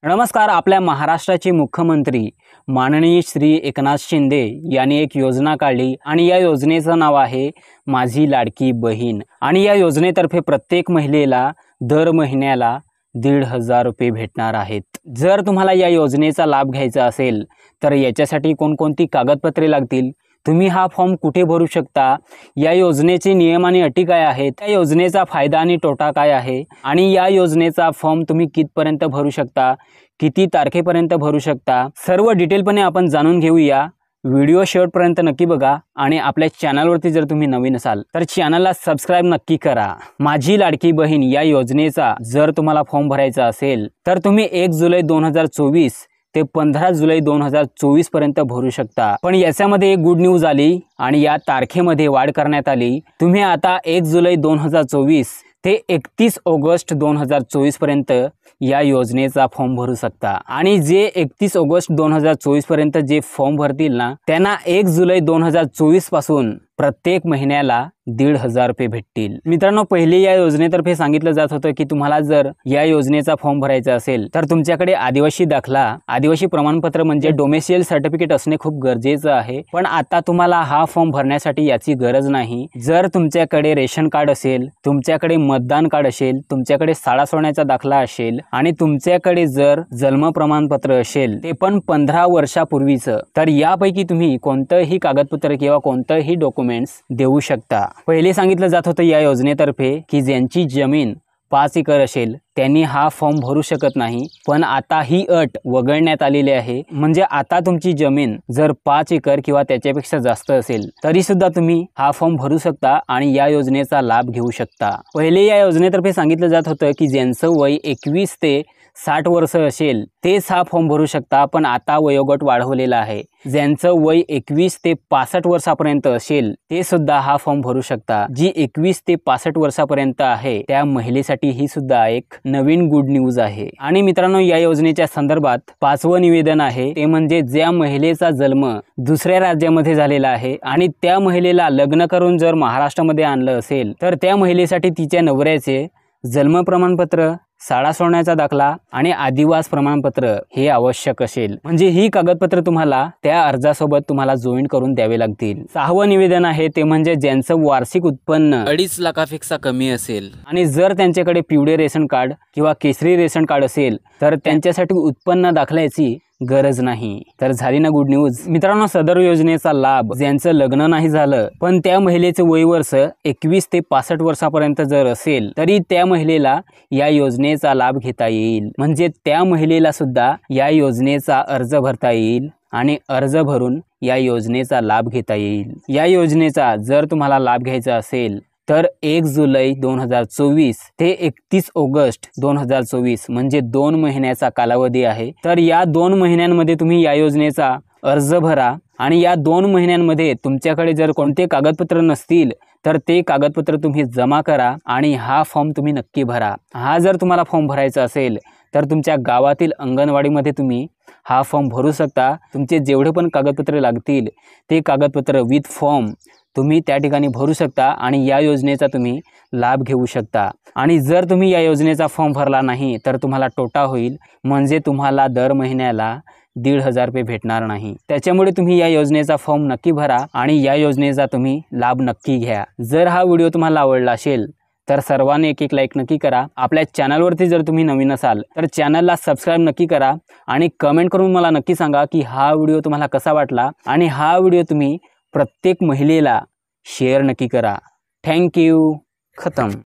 नमस्कार। आपल्या महाराष्ट्राचे मुख्यमंत्री माननीय श्री एकनाथ शिंदे यांनी एक योजना काढली आणि या योजनेचं नाव आहे माझी लाडकी बहीण। आणि या योजनेतर्फे प्रत्येक महिलेला दर महिन्याला 1,500 रुपये भेटणार आहेत। जर तुम्हाला या योजनेचा लाभ घ्यायचा असेल तर याच्यासाठी कोणकोणती कागदपत्रे लागतील, तुम्ही हा फॉर्म कुठे भरू शकता, या योजनेचे नियम आणि अटी काय आहेत, त्या योजनेचा फायदा आणि तोटा काय आहे आणि या योजनेचा फॉर्म तुम्ही कितपर्यंत भरू शकता, किती तारखेपर्यंत भरू शकता, सर्व डिटेलपणे आपण जाणून घेऊया। व्हिडिओ शेवटपर्यंत नक्की बघा आणि आपल्या चॅनलवरती जर तुम्ही नवीन असाल तर चॅनलला सबस्क्राइब नक्की करा। माझी लाडकी बहीण या योजनेचा जर तुम्हाला फॉर्म भरायचा असेल तर तुम्ही 1 जुलै 2024 ते 15 जुलै 2024 पर्यंत भरू शकता। पण याच्यामध्ये एक गुड न्यूज आली आणि या तारखेमध्ये वाढ करण्यात आली। तुम्ही आता 1 जुलै 2024 ते 31 ऑगस्ट 2024 पर्यंत या योजनेचा फॉर्म भरू शकता। आणि जे 31 ऑगस्ट 2024 पर्यंत जे फॉर्म भरतील ना त्यांना 1 जुलै 2024 पासून प्रत्येक महिन्याला 1,500 रुपये भेटतील। मित्रांनो, पहिले या योजनेतर्फे सांगितलं जात होतं की तुम्हाला जर या योजनेचा फॉर्म भरायचा असेल तर तुमच्याकडे आदिवासी दाखला, आदिवासी प्रमाणपत्र म्हणजे डोमेसियल सर्टिफिकेट असणे खूप गरजेचं आहे। पण आता तुम्हाला हा फॉर्म भरण्यासाठी याची गरज नाही। जर तुमच्याकडे रेशन कार्ड असेल, तुमच्याकडे मतदान कार्ड असेल, तुमच्याकडे शाळा सोडण्याचा दाखला असेल आणि तुमच्याकडे जर जन्म प्रमाणपत्र असेल ते पण 15 वर्षापूर्वीचं, तर यापैकी तुम्ही कोणतंही कागदपत्र किंवा कोणतंही डॉक्युमेंट्स देऊ शकता। पहिले सांगितलं जात होतं या योजनेतर्फे की ज्यांची जमीन 5 एकर असेल त्यांनी हा फॉर्म भरू शकत नाही, पण आता ही अट वगळण्यात आलेली आहे। म्हणजे आता तुमची जमीन जर 5 एकर किंवा त्याच्यापेक्षा जास्त असेल तरी सुद्धा तुम्ही हा फॉर्म भरू शकता आणि या योजनेचा लाभ घेऊ शकता। पहिले या योजनेतर्फे सांगितलं जात होतं की ज्यांचं वय 21 ते 60 वर्ष असेल तेच हा फॉर्म भरू शकता, पण आता वयोगट वाढवलेला आहे। ज्यांचं वय 21 ते 65 वर्षापर्यंत असेल ते सुद्धा हा फॉर्म भरू शकता। जी 21 ते 65 वर्षापर्यंत आहे त्या महिलेसाठी ही सुद्धा एक नवीन गुड न्यूज आहे। आणि मित्रांनो, या योजनेच्या संदर्भात 5वं निवेदन आहे ते म्हणजे ज्या महिलेचा जन्म दुसऱ्या राज्यामध्ये झालेला आहे आणि त्या महिलेला लग्न करून जर महाराष्ट्रामध्ये आणलं असेल तर त्या महिलेसाठी तिच्या नवऱ्याचे जन्म प्रमाणपत्र, शाळा सोडण्याचा दाखला आणि आदिवास प्रमाणपत्र हे आवश्यक असेल। म्हणजे ही कागदपत्र तुम्हाला त्या अर्जासोबत तुम्हाला जॉईन करून द्यावे लागतील। 6वं निवेदन आहे ते म्हणजे ज्यांचं वार्षिक उत्पन्न 2.5 लाखापेक्षा कमी असेल आणि जर त्यांच्याकडे पिवळे रेशन कार्ड किंवा केसरी रेशन कार्ड असेल तर त्यांच्यासाठी उत्पन्न दाखल्याची गरज नाही। तर झाली ना गुड न्यूज। मित्रांनो, सदर योजनेचा लाभ ज्यांचं लग्न नाही झालं पण त्या महिलेचे वय वर्ष 21 ते 65 वर्षापर्यंत जर असेल तरी त्या महिलेला या योजनेचा लाभ घेता येईल। म्हणजे त्या महिलेला सुद्धा या योजनेचा अर्ज भरता येईल आणि अर्ज भरून या योजनेचा लाभ घेता येईल। या योजनेचा जर तुम्हाला लाभ घ्यायचा असेल तर 1 जुलै 2024 ते 31 ऑगस्ट 2024 म्हणजे 2 महिन्याचा कालावधी आहे। तर या 2 महिन्यांमध्ये तुम्ही या योजनेचा अर्ज भरा आणि या 2 महिन्यांमध्ये तुमच्याकडे जर कोणते कागदपत्र नसतील तर ते कागदपत्र तुम्ही जमा करा आणि हा फॉर्म तुम्ही नक्की भरा। हा जर तुम्हाला फॉर्म भरायचा असेल तर तुमच्या गावातील अंगणवाडीमध्ये तुम्ही हा फॉर्म भरू शकता। तुमचे जेवढे पण कागदपत्रे लागतील ते कागदपत्र विथ फॉर्म तुम्ही त्या ठिकाणी भरू शकता आणि या योजनेचा तुम्ही लाभ घेऊ शकता। आणि जर तुम्ही या योजनेचा फॉर्म भरला नाही तर तुम्हाला तोटा होईल, म्हणजे तुम्हाला दर महिन्याला 1,500 रुपये भेटणार नाही। त्याच्यामुळे तुम्ही या योजनेचा फॉर्म नक्की भरा आणि या योजनेचा तुम्ही लाभ नक्की घ्या। जर हा व्हिडिओ तुम्हाला आवडला असेल तर सर्वांनी एक लाईक नक्की करा। आपल्या चॅनलवरती जर तुम्ही नवीन असाल तर चॅनलला सबस्क्राइब नक्की करा आणि कमेंट करून मला नक्की सांगा की हा व्हिडिओ तुम्हाला कसा वाटला आणि हा व्हिडिओ तुम्ही प्रत्येक महिलेला शेअर नक्की करा। Thank you. खतम।